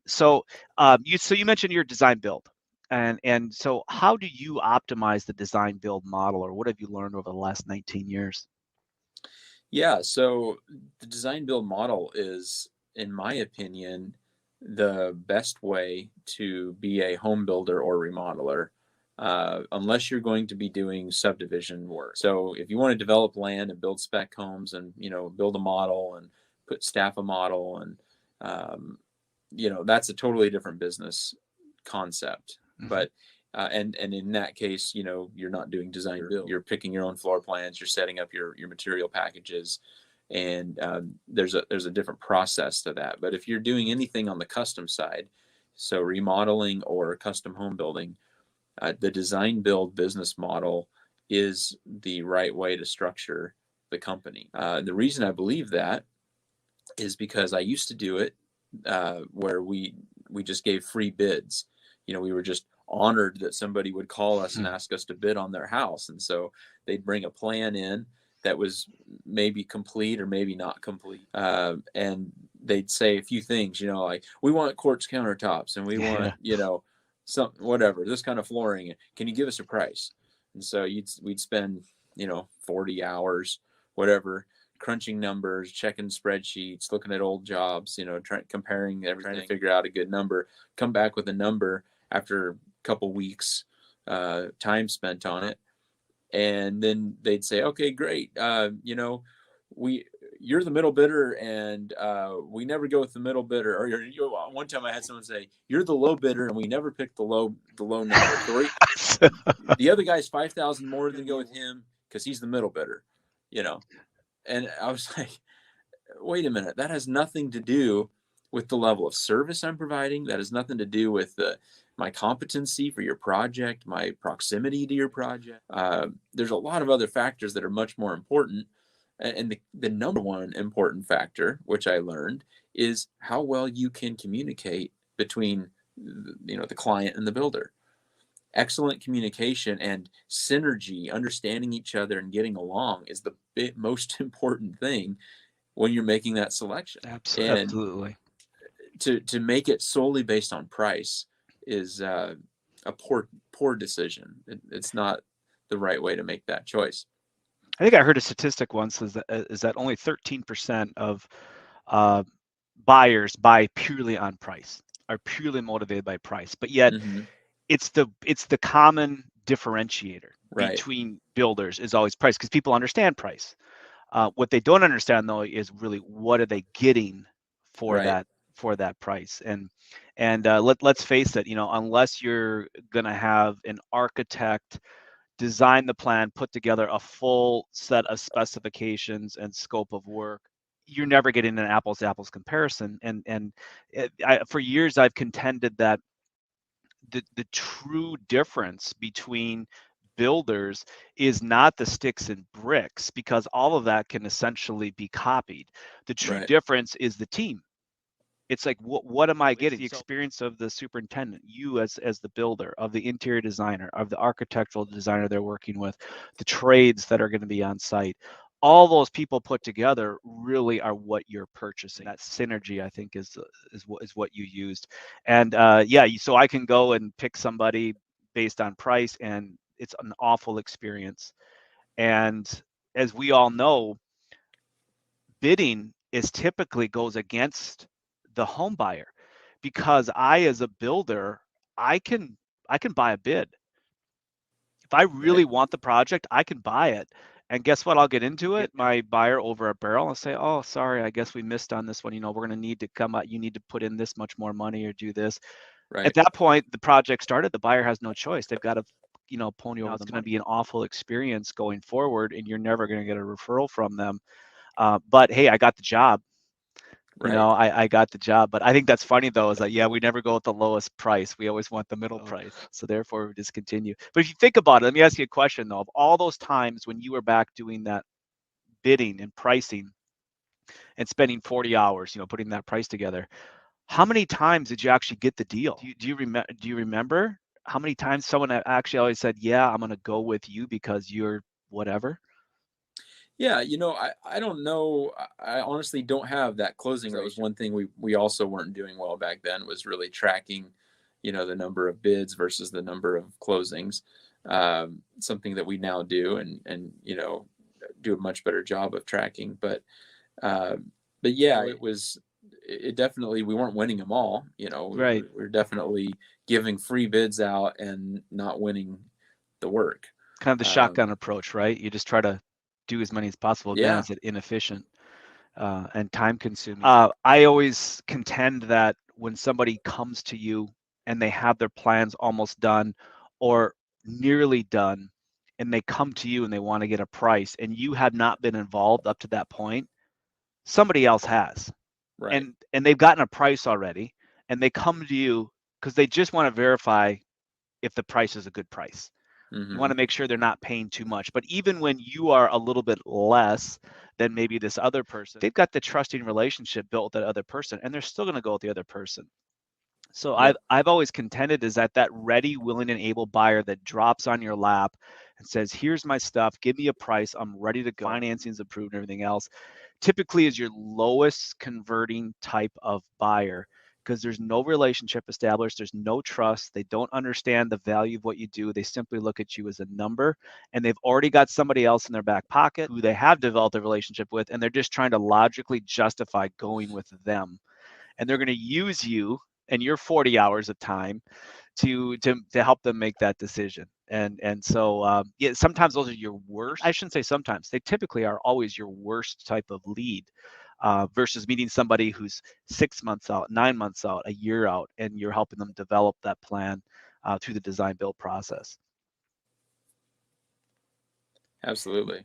So you mentioned your design build, and so how do you optimize the design build model, or what have you learned over the last 19 years? Yeah, so the design build model is, in my opinion, the best way to be a home builder or remodeler, unless you're going to be doing subdivision work. So if you want to develop land and build spec homes and build a model and put staff a model and um, that's a totally different business concept. Hmm. But and in that case, you're not doing design build. You're picking your own floor plans. You're setting up your material packages, and there's a different process to that. But if you're doing anything on the custom side, so remodeling or custom home building, the design build business model is the right way to structure the company. The reason I believe that is because I used to do it where we just gave free bids. We were just honored that somebody would call us and ask us to bid on their house, and so they'd bring a plan in that was maybe complete or maybe not complete, and they'd say a few things, like we want quartz countertops and we want Yeah. some whatever this kind of flooring. Can you give us a price? And so we'd spend 40 hours, whatever, crunching numbers, checking spreadsheets, looking at old jobs, comparing everything, trying to figure out a good number, come back with a number after a couple weeks, time spent on it. And then they'd say, okay, great. We, you're the middle bidder and we never go with the middle bidder. Or one time I had someone say, you're the low bidder and we never pick the low number. So the other guy's 5,000 more than go with him because he's the middle bidder, you know? And I was like, wait a minute, that has nothing to do with the level of service I'm providing. That has nothing to do with my competency for your project, my proximity to your project. There's a lot of other factors that are much more important. And the number one important factor, which I learned, is how well you can communicate between the client and the builder. Excellent communication and synergy, understanding each other and getting along is the most important thing when you're making that selection. And Absolutely. to make it solely based on price is a poor decision. It's not the right way to make that choice. I think I heard a statistic once is that only 13% of uh, buyers buy purely on price, are purely motivated by price. But yet Mm-hmm. it's the common differentiator Right. between builders is always price, because people understand price. What they don't understand though is really what are they getting for Right. that price. And let's face it, unless you're gonna have an architect design the plan, put together a full set of specifications and scope of work, you're never getting an apples to apples comparison. For years I've contended that the true difference between builders is not the sticks and bricks, because all of that can essentially be copied. The true Right. difference is the team. It's like, what am I getting? The experience of the superintendent, you as the builder, of the interior designer, of the architectural designer they're working with, the trades that are going to be on site. All those people put together really are what you're purchasing. That synergy, I think, is what you used. And yeah, so I can go and pick somebody based on price, and it's an awful experience. And as we all know, bidding is typically goes against the home buyer, because I, as a builder, I can I can buy a bid. If I really Right. want the project, I can buy it. And guess what? I'll get into it, my buyer over a barrel, and say, "Oh, sorry, I guess we missed on this one. We're going to need to come out. You need to put in this much more money or do this." At Right. that point, the project started. The buyer has no choice. They've got to, pony over the money. It's going to be an awful experience going forward, and you're never going to get a referral from them. But hey, I got the job. Right. I got the job. But I think that's funny though, is that, yeah, we never go with the lowest price. We always want the middle price. So therefore we discontinue. But if you think about it, let me ask you a question though. Of all those times when you were back doing that bidding and pricing and spending 40 hours, putting that price together, how many times did you actually get the deal? Do you remember how many times someone actually always said, "Yeah, I'm going to go with you because you're whatever"? Yeah, I don't know. I honestly don't have that closing. That was one thing we also weren't doing well back then, was really tracking, the number of bids versus the number of closings. Something that we now do, and do a much better job of tracking. Uh, but yeah, it definitely, we weren't winning them all. Right. We're definitely giving free bids out and not winning the work. Kind of the Um, shotgun approach, right? You just try to do as many as possible. Again, yeah, is it inefficient and time consuming? I always contend that when somebody comes to you and they have their plans almost done or nearly done, and they come to you and they want to get a price, and you have not been involved up to that point, somebody else has, right. and they've gotten a price already, and they come to you because they just want to verify if the price is a good price. You want Hmm. to make sure they're not paying too much. But even when you are a little bit less than maybe this other person, they've got the trusting relationship built with that other person, and they're still going to go with the other person. So Yep. I've always contended is that ready, willing, and able buyer that drops on your lap and says, "Here's my stuff. Give me a price. I'm ready to go. Financing's approved and everything else." Typically, is your lowest converting type of buyer because there's no relationship established. There's no trust. They don't understand the value of what you do. They simply look at you as a number, and they've already got somebody else in their back pocket who they have developed a relationship with, and they're just trying to logically justify going with them, and they're going to use you and your 40 hours of time to help them make that decision. And so yeah, sometimes those are your worst. I shouldn't say sometimes. They typically are always your worst type of lead versus meeting somebody who's 6 months out, 9 months out, a year out, and you're helping them develop that plan through the design build process. Absolutely.